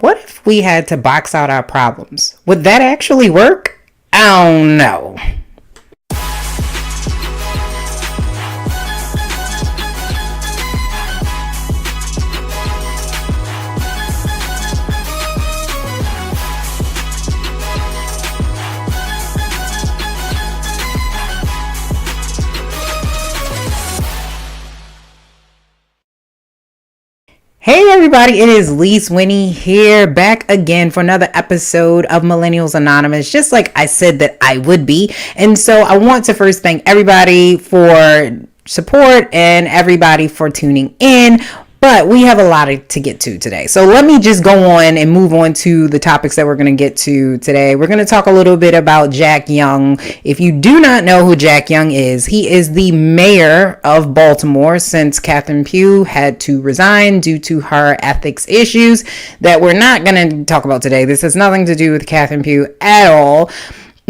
What if we had to box out our problems? Would that actually work? I don't know. Hey everybody, it is Lise Winnie here, back again for another episode of Millennials Anonymous, just like I said that I would be. And so I want to first thank everybody for support and everybody for tuning in. But we have a lot to get to today. So let me just go on and move on to the topics that we're going to get to today. We're going to talk a little bit about Jack Young. If you do not know who Jack Young is, he is the mayor of Baltimore since Catherine Pugh had to resign due to her ethics issues that we're not going to talk about today. This has nothing to do with Catherine Pugh at all.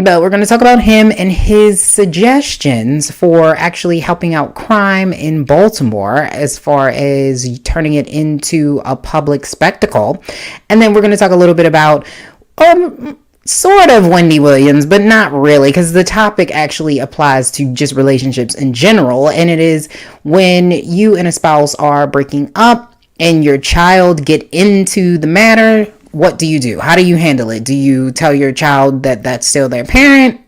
But we're going to talk about him and his suggestions for actually helping out crime in Baltimore as far as turning it into a public spectacle. And then we're going to talk a little bit about sort of Wendy Williams, but not really, because the topic actually applies to just relationships in general. And it is when you and a spouse are breaking up and your child get into the matter. What do you do? How do you handle it? Do you tell your child that that's still their parent?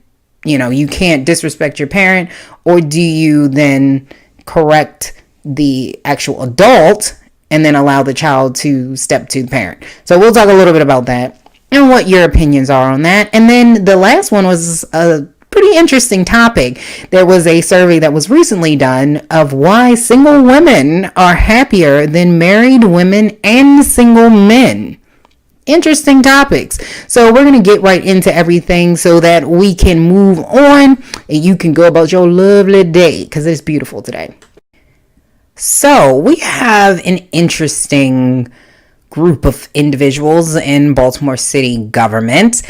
You know, you can't disrespect your parent. Or do you then correct the actual adult and then allow the child to step to the parent? So we'll talk a little bit about that and what your opinions are on that. And then the last one was a pretty interesting topic. There was a survey that was recently done of why single women are happier than married women and single men. Interesting topics. So we're going to get right into everything so that we can move on and you can go about your lovely day because it's beautiful today. So we have an interesting group of individuals in Baltimore City government,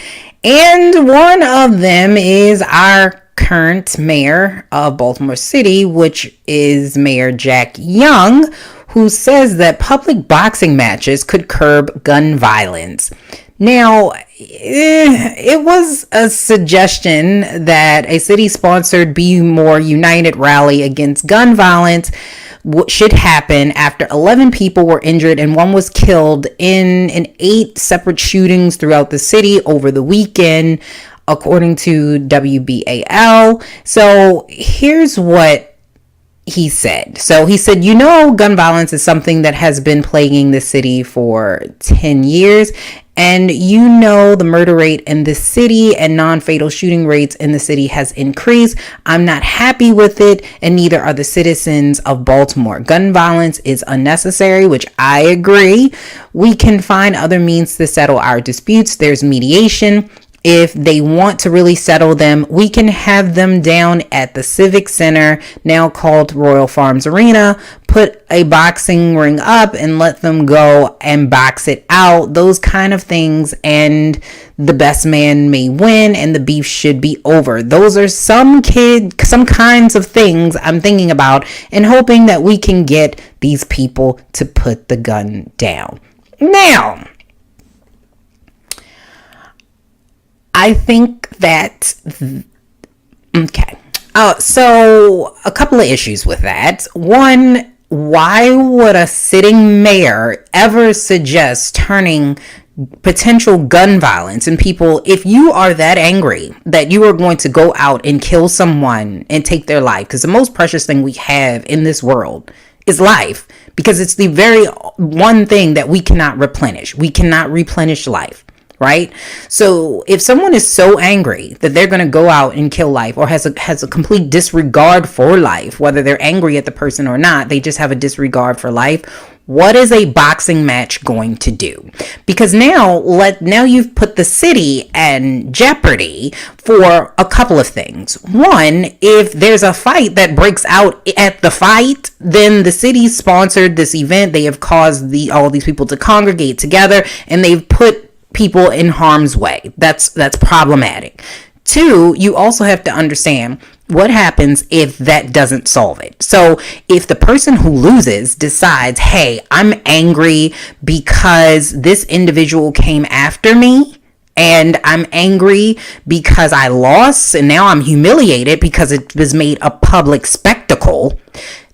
and one of them is our current mayor of Baltimore City, which is Mayor Jack Young, who says that public boxing matches could curb gun violence. Now, it was a suggestion that a city-sponsored Bmore United rally against gun violence should happen after 11 people were injured and one was killed in 8 separate shootings throughout the city over the weekend, according to WBAL. So here's what he said. So he said, you know, gun violence is something that has been plaguing the city for 10 years. And you know, the murder rate in the city and non-fatal shooting rates in the city has increased. I'm not happy with it, and neither are the citizens of Baltimore. Gun violence is unnecessary, which I agree. We can find other means to settle our disputes. There's mediation. If they want to really settle them, we can have them down at the Civic Center, now called Royal Farms Arena, put a boxing ring up and let them go and box it out, those kind of things, and the best man may win and the beef should be over. Those are some kinds of things I'm thinking about and hoping that we can get these people to put the gun down. Now, I think that, okay. So a couple of issues with that. One, why would a sitting mayor ever suggest turning potential gun violence and people, if you are that angry that you are going to go out and kill someone and take their life, because the most precious thing we have in this world is life, because it's the very one thing that we cannot replenish. We cannot replenish life. Right? So if someone is so angry that they're going to go out and kill life, or has a complete disregard for life, whether they're angry at the person or not, they just have a disregard for life. What is a boxing match going to do? Because now you've put the city in jeopardy for a couple of things. One, if there's a fight that breaks out at the fight, then the city sponsored this event. They have caused all these people to congregate together, and they've put people in harm's way. That's problematic. Two, you also have to understand What happens if that doesn't solve it? So if the person who loses decides, hey, I'm angry because this individual came after me, and I'm angry because I lost, and now I'm humiliated because it was made a public spectacle,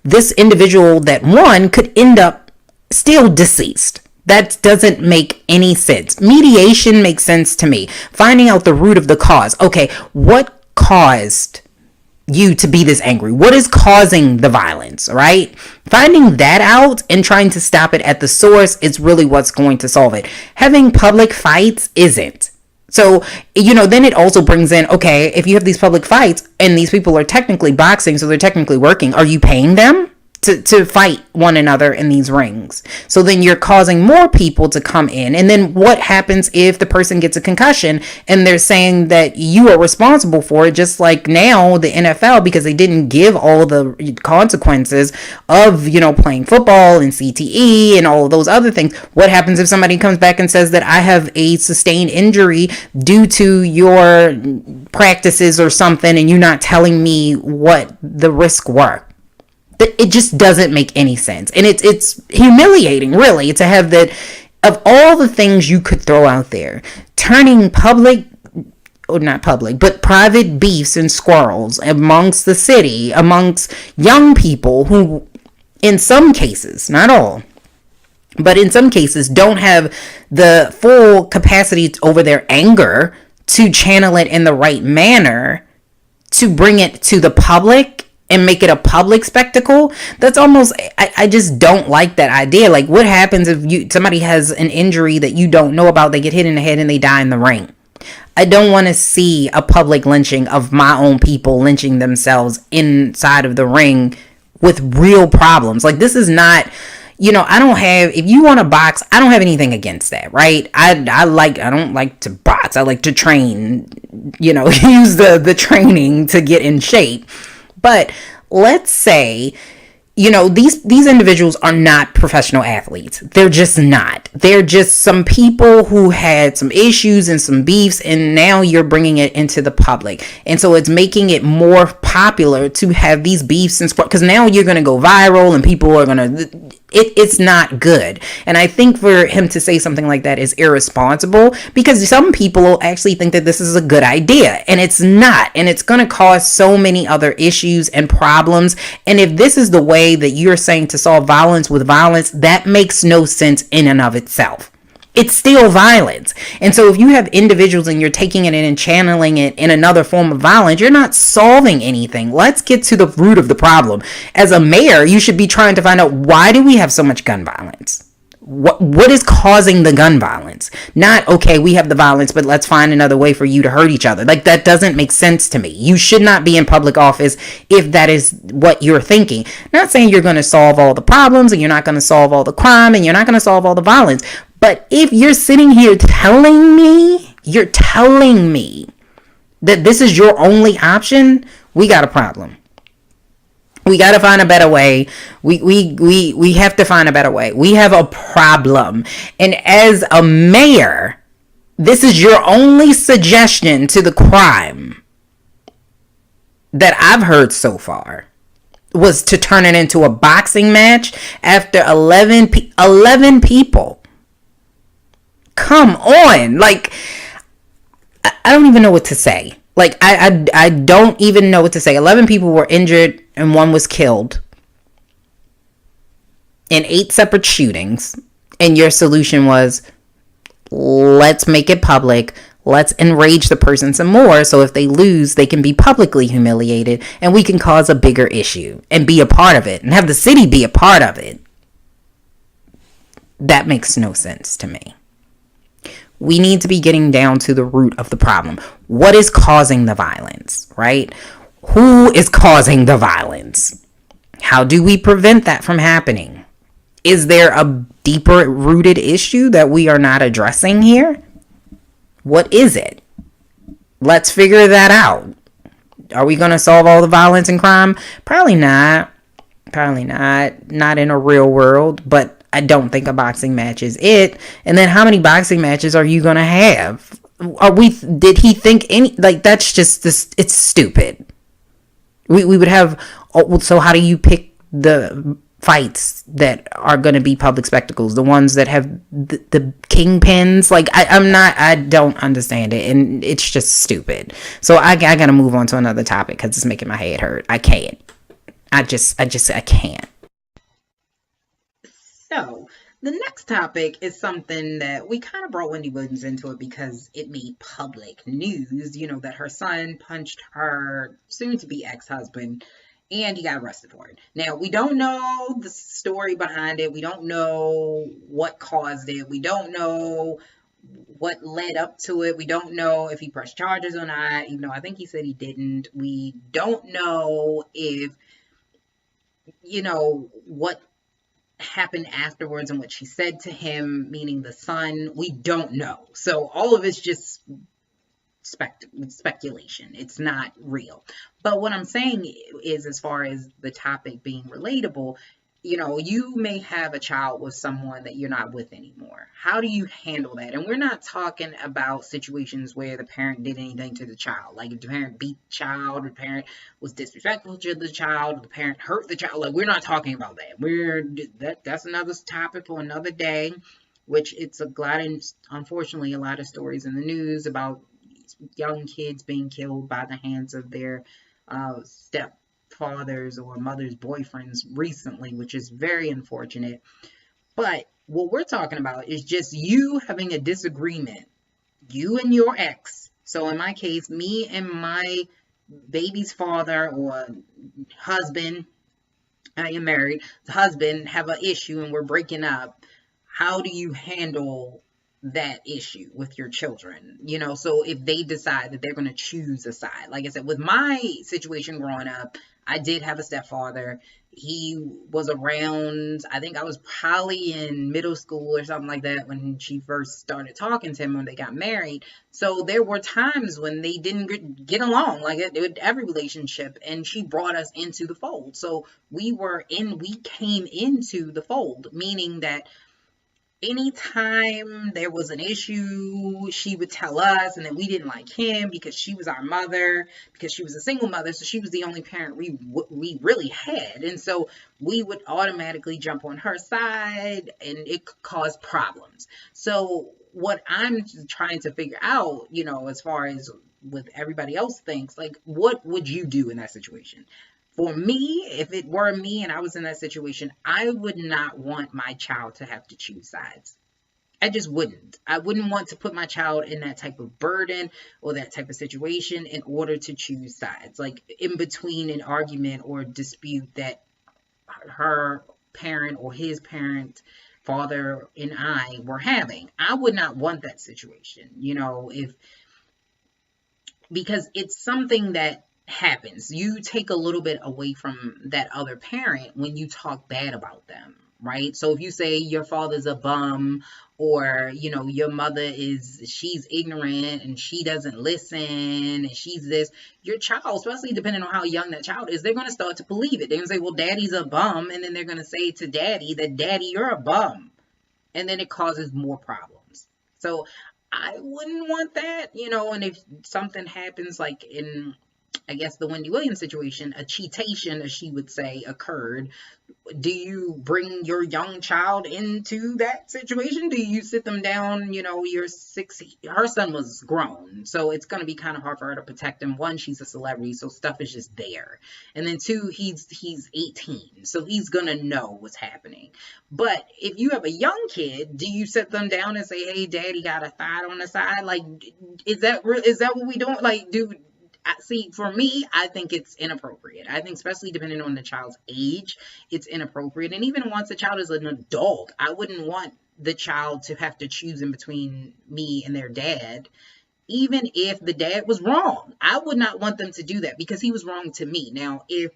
this individual that won could end up still deceased. That doesn't make any sense. Mediation makes sense to me. Finding out the root of the cause. Okay, what caused you to be this angry? What is causing the violence, right? Finding that out and trying to stop it at the source is really what's going to solve it. Having public fights isn't. So, then it also brings in, okay, if you have these public fights and these people are technically boxing, so they're technically working, are you paying them to fight one another in these rings? So then you're causing more people to come in. And then what happens if the person gets a concussion and they're saying that you are responsible for it, just like now the NFL, because they didn't give all the consequences of, playing football and CTE and all of those other things. What happens if somebody comes back and says that I have a sustained injury due to your practices or something, and you're not telling me what the risks were? It just doesn't make any sense. And it's humiliating, really, to have that, of all the things you could throw out there, turning public, or not public, but private beefs and squirrels amongst the city, amongst young people who, in some cases, not all, but in some cases, don't have the full capacity over their anger to channel it in the right manner, to bring it to the public and make it a public spectacle. That's almost, I just don't like that idea. Like, what happens if somebody has an injury that you don't know about, they get hit in the head and they die in the ring? I don't want to see a public lynching of my own people lynching themselves inside of the ring with real problems. Like, this is not, I don't have, if you want to box, I don't have anything against that, right? I don't like to box. I like to train, use the training to get in shape. But let's say, these individuals are not professional athletes. They're just not. They're just some people who had some issues and some beefs, and now you're bringing it into the public. And so it's making it more popular to have these beefs and sport, because now you're going to go viral and people are going to, it's not good. And I think for him to say something like that is irresponsible, because some people actually think that this is a good idea, and it's not. And it's going to cause so many other issues and problems. And if this is the way that you're saying to solve violence with violence, that makes no sense in and of itself. It's still violence. And so if you have individuals and you're taking it in and channeling it in another form of violence, you're not solving anything. Let's get to the root of the problem. As a mayor, you should be trying to find out, why do we have so much gun violence? What is causing the gun violence? Not, okay, we have the violence, but let's find another way for you to hurt each other. Like, that doesn't make sense to me. You should not be in public office if that is what you're thinking. Not saying you're going to solve all the problems, and you're not going to solve all the crime, and you're not going to solve all the violence. But if you're sitting here telling me that this is your only option, we got a problem. We got to find a better way. We have to find a better way. We have a problem. And as a mayor, this is your only suggestion to the crime that I've heard so far, was to turn it into a boxing match after 11 people. Come on. Like, I don't even know what to say. Like, I don't even know what to say. 11 people were injured and one was killed in 8 separate shootings. And your solution was, let's make it public. Let's enrage the person some more, so if they lose, they can be publicly humiliated, and we can cause a bigger issue and be a part of it and have the city be a part of it. That makes no sense to me. We need to be getting down to the root of the problem. What is causing the violence, right? Who is causing the violence? How do we prevent that from happening? Is there a deeper rooted issue that we are not addressing here? What is it? Let's figure that out. Are we going to solve all the violence and crime? Probably not. Not in a real world, but I don't think a boxing match is it. And then how many boxing matches are you going to have? Did he think any, like, that's just this, it's stupid. We would have. Oh, so how do you pick the fights that are going to be public spectacles? The ones that have the kingpins? Like I'm not. I don't understand it, and it's just stupid. So I got to move on to another topic because it's making my head hurt. I can't. I can't. So, the next topic is something that we kind of brought Wendy Williams into it because it made public news, that her son punched her soon to be ex husband and he got arrested for it. Now, we don't know the story behind it. We don't know what caused it. We don't know what led up to it. We don't know if he pressed charges or not, even though I think he said he didn't. We don't know if, what happened afterwards and what she said to him, meaning the son. We don't know. So all of it's just speculation. It's not real. But what I'm saying is, as far as the topic being relatable, you may have a child with someone that you're not with anymore. How do you handle that? And we're not talking about situations where the parent did anything to the child. Like if the parent beat the child, or the parent was disrespectful to the child, or the parent hurt the child. Like we're not talking about that. That's another topic for another day, which it's a lot, and unfortunately a lot of stories in the news about young kids being killed by the hands of their stepfathers or mother's boyfriends recently, which is very unfortunate. But what we're talking about is just you having a disagreement, you and your ex. So in my case, me and my baby's father or husband, I am married, the husband have an issue and we're breaking up. How do you handle that issue with your children? So if they decide that they're going to choose a side, like I said, with my situation growing up, I did have a stepfather. He was around, I think I was probably in middle school or something like that when she first started talking to him when they got married. So there were times when they didn't get along, like it, every relationship, and she brought us into the fold. So we came into the fold, meaning that anytime there was an issue, she would tell us, and then we didn't like him because she was our mother, because she was a single mother, so she was the only parent we really had, and so we would automatically jump on her side, and it could cause problems. So what I'm trying to figure out, as far as what everybody else thinks, like, what would you do in that situation? For me, if it were me and I was in that situation, I would not want my child to have to choose sides. I just wouldn't. I wouldn't want to put my child in that type of burden or that type of situation in order to choose sides, like in between an argument or dispute that her parent or his parent, father, and I were having. I would not want that situation, if because it's something that happens. You take a little bit away from that other parent when you talk bad about them, right? So if you say your father's a bum, or your mother she's ignorant and she doesn't listen and she's this, your child, especially depending on how young that child is, they're going to start to believe it. They're going to say, well, daddy's a bum, and then they're going to say to daddy that, daddy, you're a bum, and then it causes more problems. So I wouldn't want that, and if something happens like in, I guess, the Wendy Williams situation, a cheatation, as she would say, occurred. Do you bring your young child into that situation? Do you sit them down? Her son was grown, so it's going to be kind of hard for her to protect him. One, she's a celebrity, so stuff is just there. And then two, he's 18, so he's going to know what's happening. But if you have a young kid, do you sit them down and say, hey, daddy got a thigh on the side? Like, is that what we doing? Like, see, for me, I think it's inappropriate. I think, especially depending on the child's age, it's inappropriate. And even once the child is an adult, I wouldn't want the child to have to choose in between me and their dad, even if the dad was wrong. I would not want them to do that because he was wrong to me. Now, if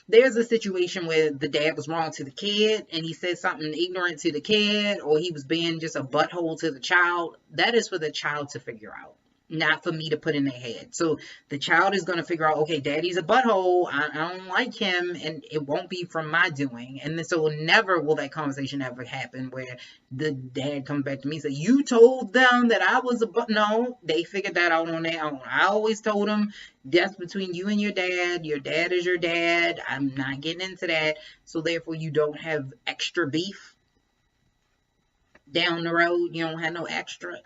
there's a situation where the dad was wrong to the kid and he said something ignorant to the kid, or he was being just a butthole to the child, that is for the child to figure out. not for me to put in their head. So the child is going to figure out, okay, daddy's a butthole. I don't like him, and it won't be from my doing. And then so never will that conversation ever happen where the dad comes back to me and say, you told them that I was a butt. No, they figured that out on their own. I always told them that's between you and your dad. Your dad is your dad. I'm not getting into that. So therefore, you don't have extra beef down the road. You don't have no extra.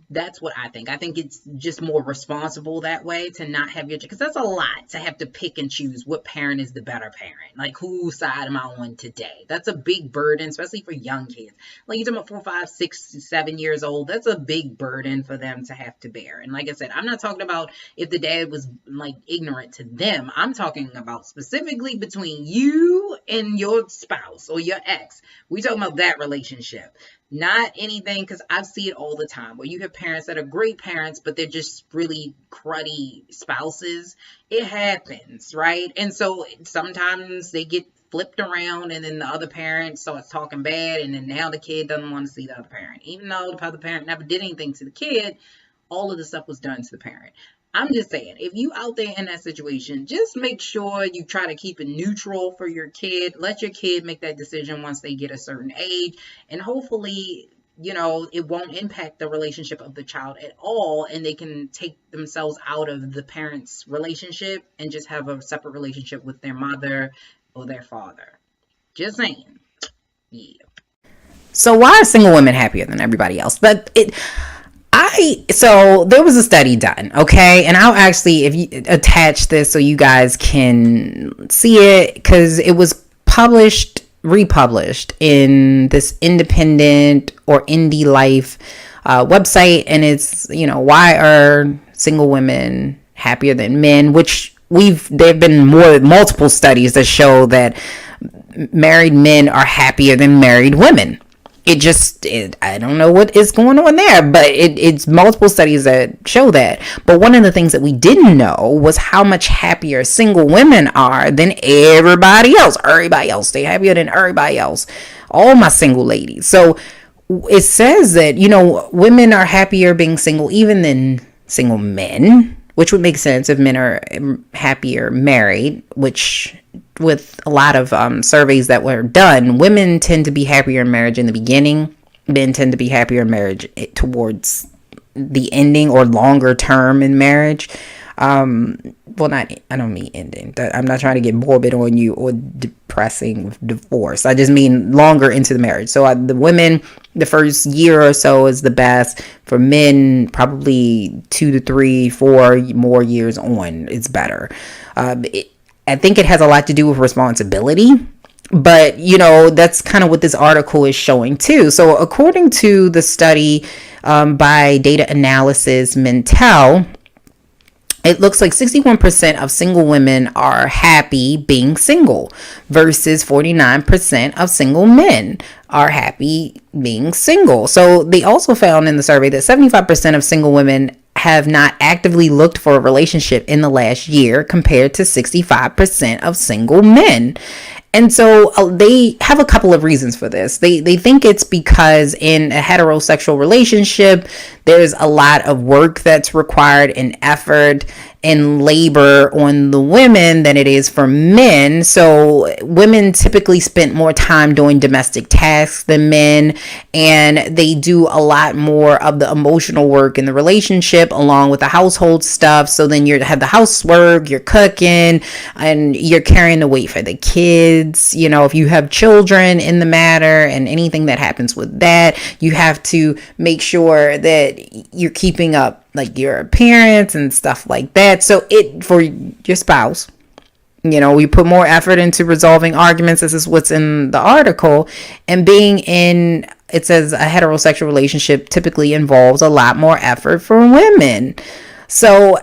That's what I think. I think it's just more responsible that way to not have your, because that's a lot to have to pick and choose what parent is the better parent. Like, whose side am I on today? That's a big burden, especially for young kids. Like, you're talking about 4, 5, 6, 7 years old. That's a big burden for them to have to bear. And like I said, I'm not talking about if the dad was like ignorant to them. I'm talking about specifically between you and your spouse or your ex. We talking about that relationship. Not anything, because I see it all the time where you have parents that are great parents, but they're just really cruddy spouses. It happens, right? And so sometimes they get flipped around, and then the other parent starts talking bad, and then now the kid doesn't want to see the other parent. Even though the other parent never did anything to the kid, all of the stuff was done to the parent. I'm just saying, if you out there in that situation, just make sure you try to keep it neutral for your kid. Let your kid make that decision once they get a certain age. And hopefully, it won't impact the relationship of the child at all. And they can take themselves out of the parent's relationship and just have a separate relationship with their mother or their father. Just saying. Yeah. So why are single women happier than everybody else? So there was a study done, okay? And I'll actually, if you attach this so you guys can see it, because it was republished in this independent or indie life website. And it's, why are single women happier than men? Which there have been multiple studies that show that married men are happier than married women. I don't know what is going on there, but it's multiple studies that show that. But one of the things that we didn't know was how much happier single women are than everybody else. Everybody else, they happier than everybody else. All my single ladies. So it says that, women are happier being single even than single men, which would make sense if men are happier married, which with a lot of surveys that were done, women tend to be happier in marriage in the beginning. Men tend to be happier in marriage towards the ending or longer term in marriage. I don't mean ending. I'm not trying to get morbid on you or depressing with divorce. I just mean longer into the marriage. So the women, the first year or so is the best. For men, probably 2 to 3, 4 more years on, it's better. I think it has a lot to do with responsibility, but that's kind of what this article is showing too. So according to the study by data analysis Mintel, it looks like 61% of single women are happy being single versus 49% of single men are happy being single. So they also found in the survey that 75% of single women have not actively looked for a relationship in the last year compared to 65% of single men. And so they have a couple of reasons for this. They think it's because in a heterosexual relationship, there's a lot of work that's required and effort and labor on the women than it is for men. So women typically spend more time doing domestic tasks than men, and they do a lot more of the emotional work in the relationship along with the household stuff. So then you have the housework, you're cooking, and you're carrying the weight for the kids. If you have children in the matter and anything that happens with that, you have to make sure that you're keeping up like your appearance and stuff like that. So for your spouse, we put more effort into resolving arguments. This is what's in the article. And being in, it says, a heterosexual relationship typically involves a lot more effort for women. So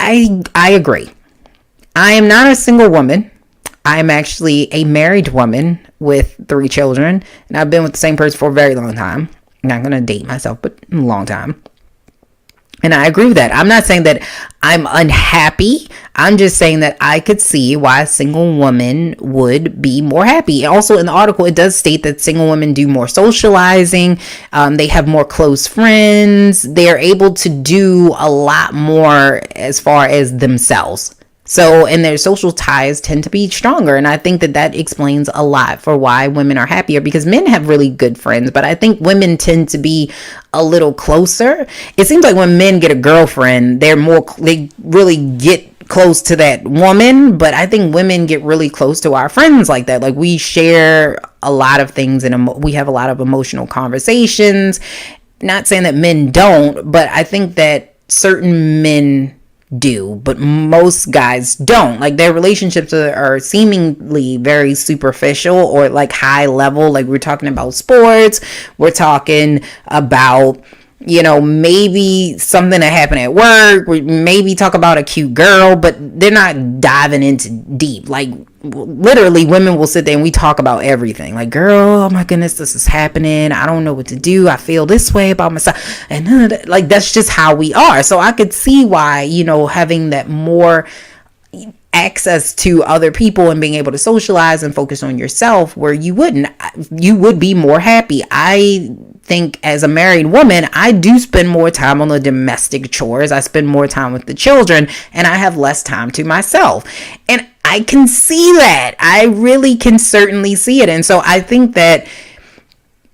I agree. I am not a single woman. I'm actually a married woman with 3 children, and I've been with the same person for a very long time. I'm not going to date myself, but a long time. And I agree with that. I'm not saying that I'm unhappy. I'm just saying that I could see why a single woman would be more happy. Also, in the article, it does state that single women do more socializing. They have more close friends. They're able to do a lot more as far as themselves. So, and their social ties tend to be stronger. And I think that that explains a lot for why women are happier, because men have really good friends, but I think women tend to be a little closer. It seems like when men get a girlfriend, they really get close to that woman, but I think women get really close to our friends like that. Like, we share a lot of things and we have a lot of emotional conversations. Not saying that men don't, but I think that certain men do, but most guys don't. Like, their relationships are seemingly very superficial or like high level. Like, we're talking about sports, we're talking about, you know, maybe something that happened at work, we maybe talk about a cute girl, but they're not diving into deep. Like, literally, women will sit there and we talk about everything. Like, girl, oh my goodness, this is happening, I don't know what to do, I feel this way about myself, and like, that's just how we are. So I could see why, you know, having that more access to other people and being able to socialize and focus on yourself, where you would be more happy. I think as a married woman, I do spend more time on the domestic chores, I spend more time with the children, and I have less time to myself. And I can see that. I really can certainly see it. And so I think that,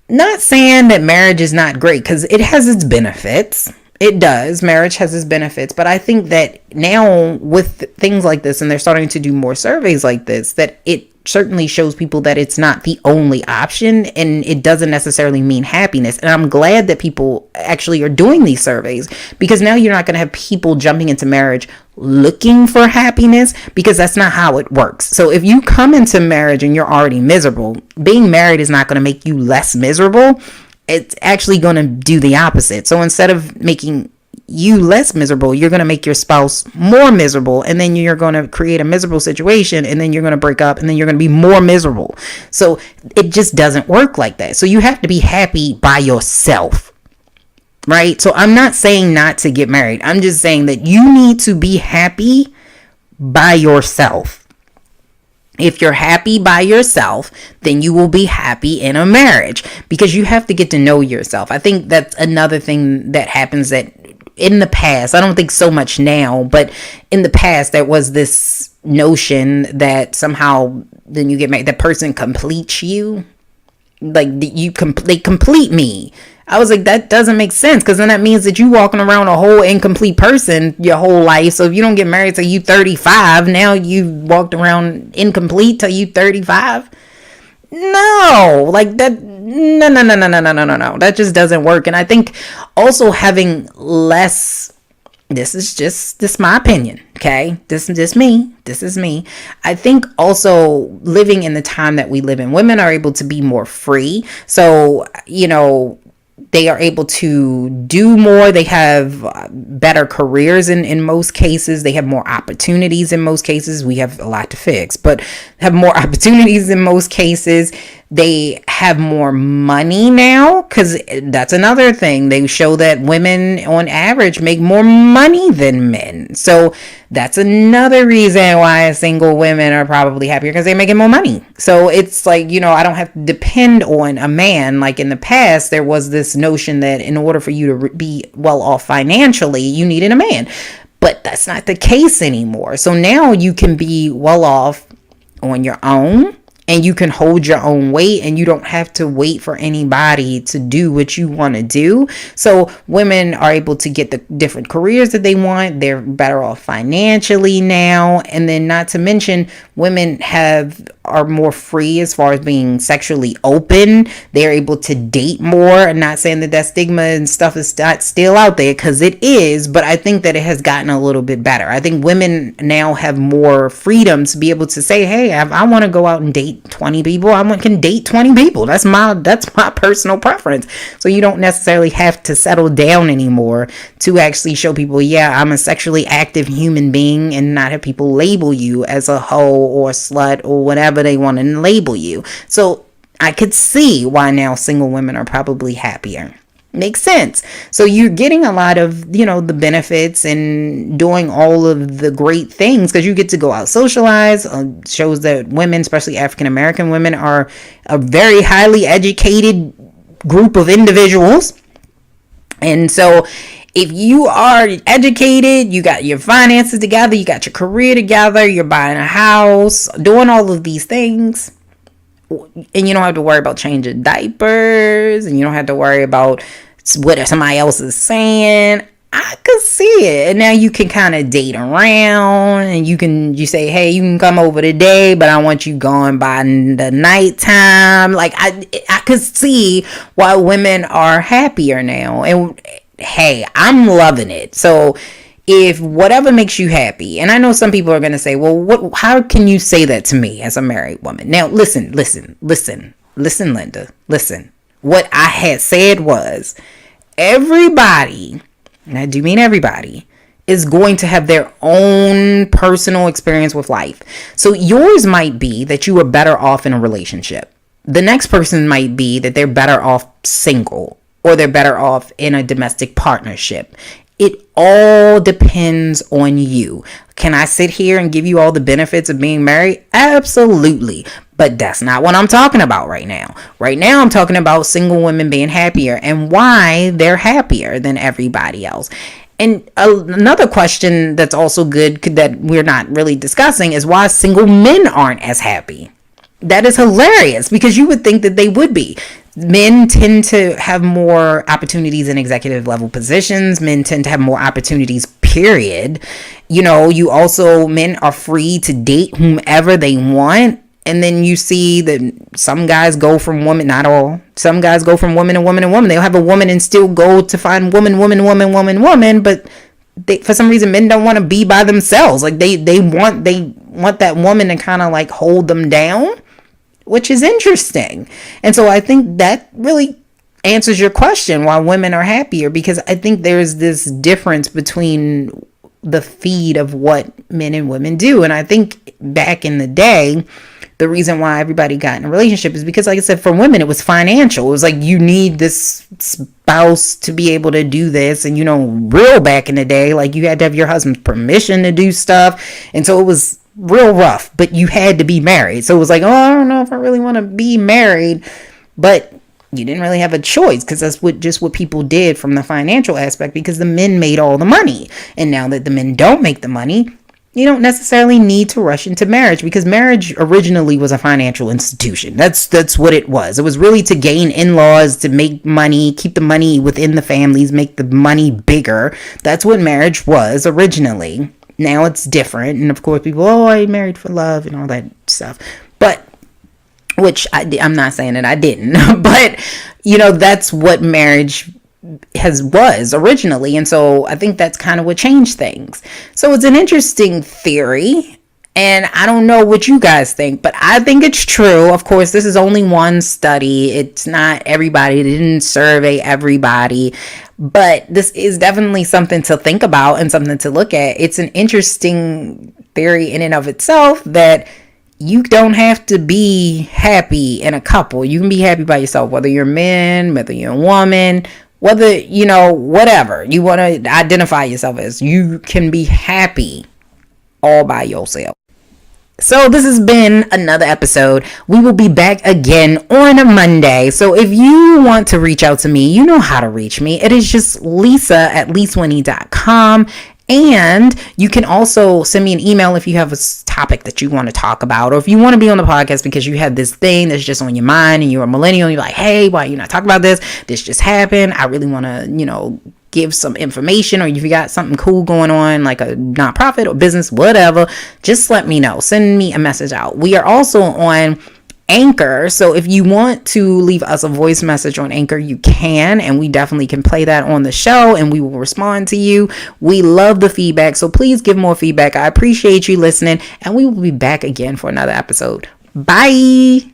not saying that marriage is not great, because it has its benefits. It does. Marriage has its benefits. But I think that now with things like this, and they're starting to do more surveys like this, that it certainly shows people that it's not the only option, and it doesn't necessarily mean happiness. And I'm glad that people actually are doing these surveys, because now you're not going to have people jumping into marriage looking for happiness, because that's not how it works. So if you come into marriage and you're already miserable, being married is not going to make you less miserable. It's actually going to do the opposite. So instead of making you less miserable, you're going to make your spouse more miserable, and then you're going to create a miserable situation, and then you're going to break up, and then you're going to be more miserable. So it just doesn't work like that. So you have to be happy by yourself, right? So I'm not saying not to get married. I'm just saying that you need to be happy by yourself. If you're happy by yourself, then you will be happy in a marriage, because you have to get to know yourself. I think that's another thing that happens, that in the past, I don't think so much now, but in the past, there was this notion that somehow then you get married, that person completes you. Like, they complete me. I was like, that doesn't make sense, because then that means that you walking around a whole incomplete person your whole life. So if you don't get married till you 35, now you walked around incomplete till you 35. No, like that. No. That just doesn't work. And I think also having less. This is my opinion. Okay, this is me. I think also living in the time that we live in, women are able to be more free. So, you know, they are able to do more. They have better careers in most cases. They have more opportunities in most cases. We have a lot to fix, but have more opportunities in most cases. They have more money now, because that's another thing. They show that women on average make more money than men. So that's another reason why single women are probably happier, because they're making more money. So it's like, you know, I don't have to depend on a man. Like in the past, there was this notion that in order for you to be well off financially, you needed a man. But that's not the case anymore. So now you can be well off on your own, and you can hold your own weight, and you don't have to wait for anybody to do what you want to do. So women are able to get the different careers that they want. They're better off financially now. And then, not to mention, women are more free as far as being sexually open. They're able to date more. I'm not saying that stigma and stuff is not still out there, because it is, but I think that it has gotten a little bit better. I think women now have more freedom to be able to say, hey, I want to go out and date 20 people. Can date 20 people. That's my personal preference. So you don't necessarily have to settle down anymore to actually show people, yeah, I'm a sexually active human being, and not have people label you as a hoe or slut or whatever they want to label you. So I could see why now single women are probably happier. Makes sense. So you're getting a lot of, the benefits and doing all of the great things because you get to go out socialize. Shows that women, especially African American women, are a very highly educated group of individuals. And so if you are educated, you got your finances together, you got your career together, you're buying a house, doing all of these things, and you don't have to worry about changing diapers, and you don't have to worry about what somebody else is saying. I could see it. And now you can kind of date around, and you say, hey, you can come over today, but I want you gone by the nighttime. Like I could see why women are happier now. And hey, I'm loving it. So if whatever makes you happy, and I know some people are going to say, well, how can you say that to me as a married woman? Now, listen, Linda, listen. What I had said was everybody, and I do mean everybody, is going to have their own personal experience with life. So yours might be that you are better off in a relationship. The next person might be that they're better off single, or they're better off in a domestic partnership. It all depends on you. Can I sit here and give you all the benefits of being married? Absolutely. But that's not what I'm talking about right now. Right now, I'm talking about single women being happier and why they're happier than everybody else. And another question that's also good that we're not really discussing is why single men aren't as happy. That is hilarious because you would think that they would be. Men tend to have more opportunities in executive level positions. Men tend to have more opportunities, period. Men are free to date whomever they want. And then you see that some guys go from woman, not all, some guys go from woman to woman to woman. They'll have a woman and still go to find woman. But for some reason, men don't want to be by themselves. Like they want that woman to kind of like hold them down, which is interesting. And so I think that really answers your question why women are happier, because I think there's this difference between the feed of what men and women do. And I think back in the day, the reason why everybody got in a relationship is because, like I said, for women, it was financial. It was like, you need this spouse to be able to do this. And, real back in the day, like you had to have your husband's permission to do stuff. And so it was real rough, but you had to be married. So it was like, oh, I don't know if I really want to be married, but you didn't really have a choice because that's what people did from the financial aspect, because the men made all the money. And now that the men don't make the money, you don't necessarily need to rush into marriage, because marriage originally was a financial institution. That's what it was. It was really to gain in-laws, to make money, keep the money within the families, make the money bigger. That's what marriage was originally. Now it's different. And of course people, I married for love and all that stuff. But, which I'm not saying that I didn't, but that's what marriage was originally. And so I think that's kind of what changed things. So it's an interesting theory, and I don't know what you guys think, but I think it's true. Of course, this is only one study. It's not everybody. They didn't survey everybody, but this is definitely something to think about and something to look at. It's an interesting theory in and of itself that you don't have to be happy in a couple. You can be happy by yourself, whether you're a man, whether you're a woman, whether, whatever you want to identify yourself as, you can be happy all by yourself. So this has been another episode. We will be back again on a Monday. So if you want to reach out to me, you know how to reach me. It is just lisa@lisawinnie.com. And you can also send me an email if you have a topic that you want to talk about, or if you want to be on the podcast because you have this thing that's just on your mind and you're a millennial and you're like, hey, why are you not talking about this? This just happened. I really want to, give some information, or if you got something cool going on, like a nonprofit or business, whatever, just let me know. Send me a message out. We are also on Anchor. So if you want to leave us a voice message on Anchor, you can, and we definitely can play that on the show and we will respond to you. We love the feedback. So please give more feedback. I appreciate you listening, and we will be back again for another episode. Bye.